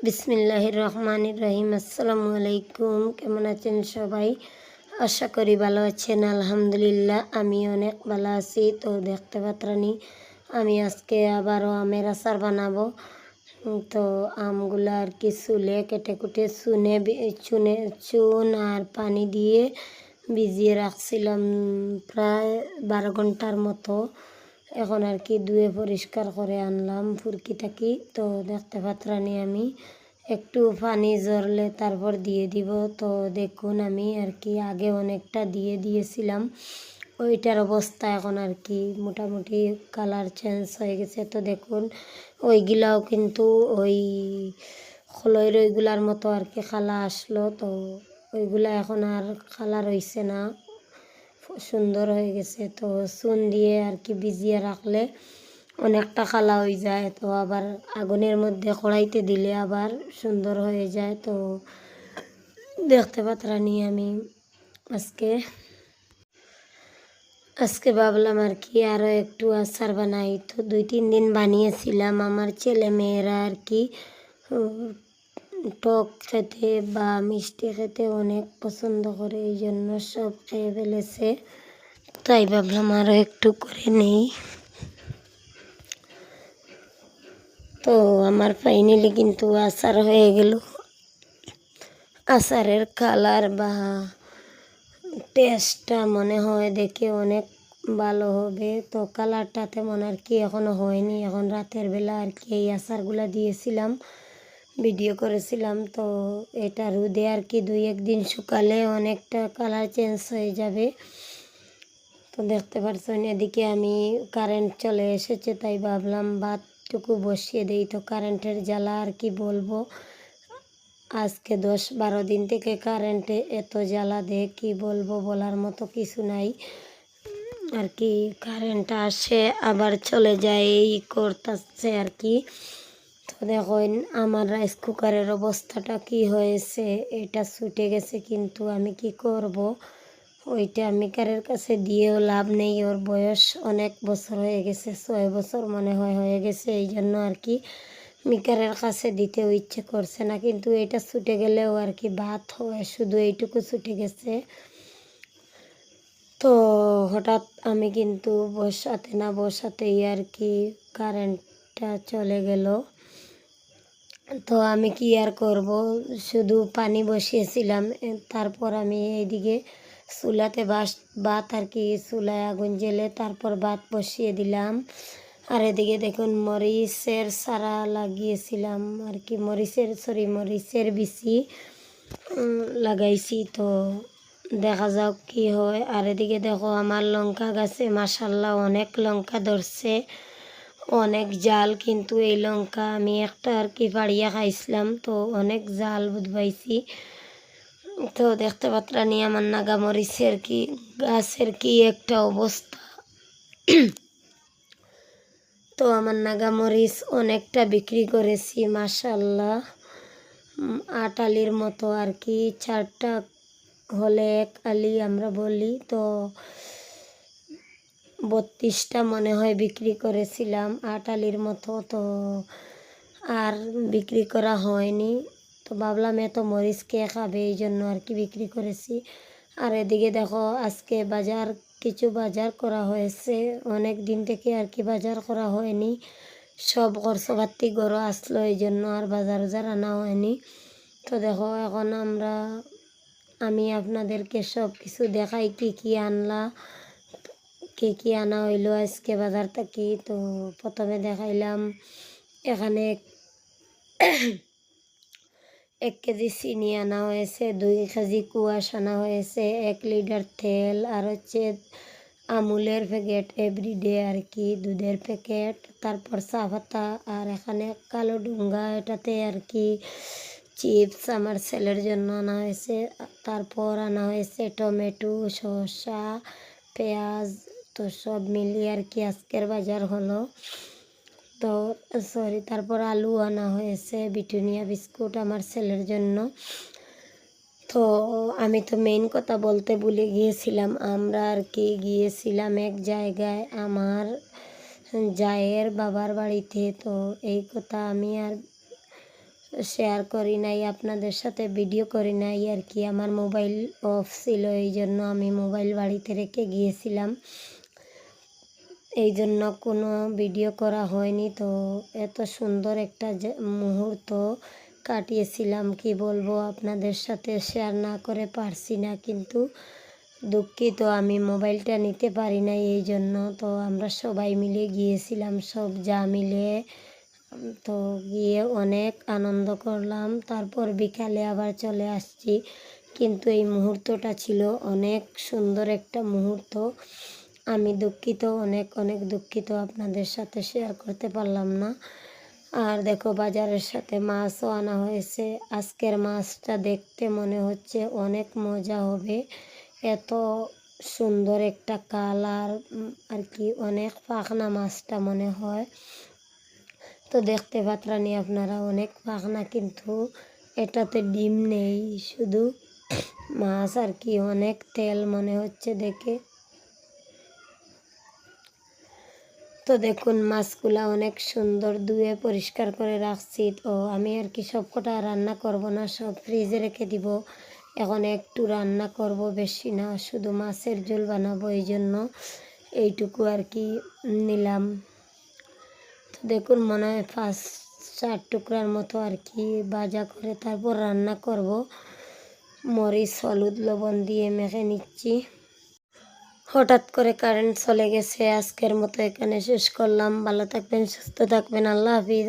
বিসমিল্লাহির রহমানির রহিম। আসসালামু আলাইকুম। কেমন আছেন সবাই? আশা করি ভালো আছেন। আলহামদুলিল্লাহ আমি অনেক ভালো আছি। তো দেখতে পাত্রানি আমি আজকে আবারও আমের আচার বানাবো। তো আমগুলো আর কি চুলে কেটে কুটে চুন আর পানি দিয়ে ভিজিয়ে রাখছিলাম প্রায় 12 ঘন্টার মতো। এখন আর কি ধুয়ে পরিষ্কার করে আনলাম ফুরকিটাকি। তো দেখতে পাত্রানি আমি একটু পানি ঝরলে তারপর দিয়ে দিব। তো দেখুন আমি আর কি আগে অনেকটা দিয়েছিলাম, ওইটার অবস্থা এখন আর কি মোটামুটি কালার চেঞ্জ হয়ে গেছে। তো দেখুন ওইগুলাও কিন্তু ওই খলয়ের ওইগুলার মতো আর কি খালা আসলো। তো ওইগুলা এখন আর কালার হইছে না, সুন্দর হয়ে গেছে। তো চুন দিয়ে আর কি ভিজিয়ে রাখলে অনেকটা কালা হয়ে যায়। তো আবার আগুনের মধ্যে কড়াইতে দিলে আবার সুন্দর হয়ে যায়। তো দেখতে পাত্রানি আমি আজকে ভাবলাম আর কি আরও একটু আচার বানাই। তো 2-3 দিন বানিয়েছিলাম। আমার ছেলে মেয়েরা আর কি টক খেতে বা মিষ্টি খেতে অনেক পছন্দ করে, এই জন্য সব খেয়ে ফেলেছে। তাই ভাবলাম আরও একটু করে নেই। তো আমার ফাইনালি কিন্তু আচার হয়ে গেল। আচারের কালার বা টেস্টটা মনে হয় দেখে অনেক ভালো হবে। তো কালারটা তেমন আর কি এখনও হয়নি। এখন রাতের বেলা আর কি এই আচারগুলো দিয়েছিলাম, ভিডিও করেছিলাম। তো এটা রোদে আর কি 2-1 দিন শুকালে অনেকটা কালার চেঞ্জ হয়ে যাবে। তো দেখতে পাচ্ছেন এদিকে আমি কারেন্ট চলে এসেছে, তাই ভাবলাম ভাতটুকু বসিয়ে দেই। তো কারেন্টের জ্বালা আর কি বলবো, আজকে 10-12 দিন থেকে কারেন্টে এত জ্বালা দেয় কি বলবো, বলার মতো কিছু নাই আর কি। কারেন্ট আসে আবার চলে যায়, এই করতেছে আর কি। তো দেখুন আমার রাইস কুকারের অবস্থাটা কি হয়েছে, এটা ছুটে গেছে। কিন্তু আমি কি করব, ওইটা মিকারের কাছে দিয়েও লাভ নেই। ওর বয়স অনেক বছর হয়ে গেছে, 6 বছর মনে হয় হয়ে গেছে। এই জন্য আর কি মিকারের কাছে দিতেও ইচ্ছে করছে না। কিন্তু এটা ছুটে গেলেও আর কি ভাত হয়, শুধু এইটুকু ছুটে গেছে। তো হঠাৎ আমি কিন্তু বসাতেই আর কি কারেন্টটা চলে গেল। তো আমি কি আর করব, শুধু পানি বসিয়েছিলাম। তারপর আমি এইদিকে চুলাতে ভাত আর কি চুলায় আগুন জ্বেলে তারপর ভাত বসিয়ে দিলাম। আর এদিকে দেখুন মরিচের চারা লাগিয়েছিলাম আর কি, মরিচের বিচি লাগাইছি। তো দেখা যাক কি হয়। আর এদিকে দেখো আমার লঙ্কা গাছে মাশাল্লাহ অনেক লঙ্কা ধরছে, অনেক জাল। কিন্তু এই লঙ্কা আমি একটা আর কি পাড়িয়া খাইছিলাম, তো অনেক জাল বুঝবাইছি। তো দেখতে পাত্রানি আমার নাগামরিচের কি গাছের কি একটা অবস্থা। তো আমার নাগামরিচ অনেকটা বিক্রি করেছি মাশাল্লাহ, 8 আলির মতো আর কি। 4টা হলে 1 আলি আমরা বলি। তো 32টা মনে হয় বিক্রি করেছিলাম, 8 আলির মতো। তো আর বিক্রি করা হয়নি। তো ভাবলাম এত মরিচ কে খাবে, এই জন্য আর কি বিক্রি করেছি। আর এদিকে দেখো আজকে কিছু বাজার করা হয়েছে, অনেক দিন থেকে আর কি বাজার করা হয়নি। সব খরচপাতি গড়ো আসলো, এই জন্য আর বাজার আনা হয়নি। তো দেখো এখন আমি আপনাদেরকে সব কিছু দেখাই কি কি আনা হইলো আজকে বাজার থেকে। তো প্রথমে দেখাইলাম এখানে 1 কেজি চিনি আনা হয়েছে, 2 কেজি কুয়াশ আনা হয়েছে, 1 লিটার তেল, আর হচ্ছে আমুলের প্যাকেট এভরিডে আর কি দুধের প্যাকেট, তারপর চা পাতা, আর এখানে কালো ডুঙ্গা, এটাতে আর কি চিপস আমার ছেলের জন্য আনা হয়েছে। তারপর আনা হয়েছে টমেটো, শসা, পেঁয়াজ। তো সব মিলিয়ে আর কি আজকের বাজার হলো। তো তারপর আলু আনা হয়েছে, বিটুনিয়া বিস্কুট আমার ছেলের জন্য। তো আমি তো মেইন কথা বলতে ভুলে গিয়েছিলাম, আমরা আর কি গিয়েছিলাম এক জায়গায় আমার জায়ের বাবার বাড়িতে। তো এই কথা আমি আর শেয়ার করি নাই, আপনাদের সাথে ভিডিও করি নাই আর কি। আমার মোবাইল অফ ছিল, এই জন্য আমি মোবাইল বাড়িতে রেখে গিয়েছিলাম, এই জন্য কোনো ভিডিও করা হয়নি। তো এত সুন্দর একটা মুহূর্ত কাটিয়েছিলাম, কি বলবো, আপনাদের সাথে শেয়ার না করে পারছি না, কিন্তু দুঃখিত আমি মোবাইলটা নিতে পারি নাই এই জন্য। তো আমরা সবাই মিলে গিয়েছিলাম, সব যা মিলে। তো গিয়ে অনেক আনন্দ করলাম, তারপর বিকালে আবার চলে আসছি। কিন্তু এই মুহূর্তটা ছিল অনেক সুন্দর একটা মুহূর্ত। আমি দুঃখিত, অনেক অনেক দুঃখিত, আপনাদের সাথে শেয়ার করতে পারলাম না। আর দেখো বাজারের সাথে মাছও আনা হয়েছে। আজকের মাছটা দেখতে মনে হচ্ছে অনেক মজা হবে, এত সুন্দর একটা কালার আর কি, অনেক পাখনা মাছটা মনে হয়। তো দেখতে পাত্রানি আপনারা, অনেক পাখনা, কিন্তু এটাতে ডিম নেই, শুধু মাছ আর কি, অনেক তেল মনে হচ্ছে দেখে। তো দেখুন মাছগুলা অনেক সুন্দর ধুয়ে পরিষ্কার করে রাখছি। তো আমি আর কি সব কটা রান্না করব না, সব ফ্রিজে রেখে দিব। এখন একটু রান্না করব, বেশি না, শুধু মাছের ঝোল বানাবো, এই জন্য এইটুকু আর কি নিলাম। তো দেখুন মনে হয় 5-4 টুকরার মতো আর কি ভাজা করে তারপর রান্না করব। মরিচ হলুদ লবণ দিয়ে মেখে নিচ্ছি। হঠাৎ করে কারেন্ট চলে গেছে। আজকের মতো এখানে শেষ করলাম। ভালো থাকবেন, সুস্থ থাকবেন, আল্লাহ হাফিজ।